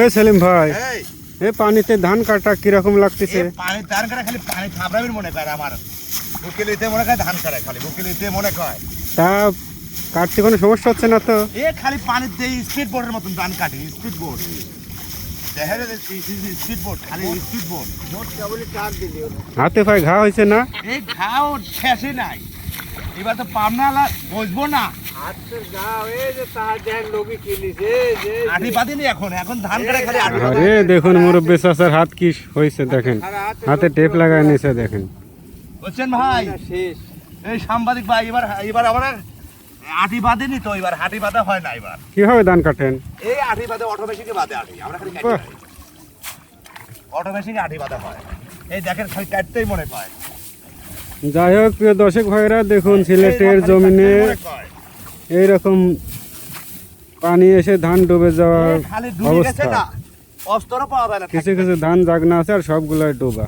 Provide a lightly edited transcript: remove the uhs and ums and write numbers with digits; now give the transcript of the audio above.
এ সেলিম ভাই, এই এ পানিতে ধান কাটা কিরকম লাগতেছে? পানি ধান কাটা খালি পানি থাবড়াবির মনে করে আমার বুকে লইতে মনে করে ধান কাটা খালি বুকে লইতে মনে করে তা কাটতে কোনো সমস্যা হচ্ছে না তো? এ খালি পানির দিয়ে স্পিড বোর্ডের মতন ধান কাটে স্পিড বোর্ড দেখে স্পিড বোর্ড খালি স্পিড বোর্ড হাতে পায়ে ঘা হয়েছে না? এই ঘাও শেষে নাই এবার তো পাবনা বসবো না আটি পাতিনি এখন এখন ধান কাটা খালি আটি আরে দেখুন মুরব্বী চাচার হাত কি হয়েছে দেখেন, হাতে টেপ লাগায় নিছে দেখেন। বুঝছেন ভাই এই সাংবাদিক ভাই এবার এবার আবার আটি বাঁধেনি তো এবার হাটি বাঁধা হয় না এবার কিভাবে ধান কাটেন? এই আটি বাঁধে অটো মেশিনে বাঁধে আটি আমরা খালি কাটি অটো মেশিনে আটি বাঁধা হয় এই দেখেন খালি কাটতেই মনে পায় যাই হোক প্রিয় দর্শক ভাইরা, দেখুন সিলেটের জমিনে এইরকম পানি এসে ধান ডুবে যাওয়ার খালি ডুবে গেছে অবস্থা। না অস্ত্র পাওয়া যায় না কিছু কিছু ধান জাগনা আছে আর সবগুলাই ডোবা।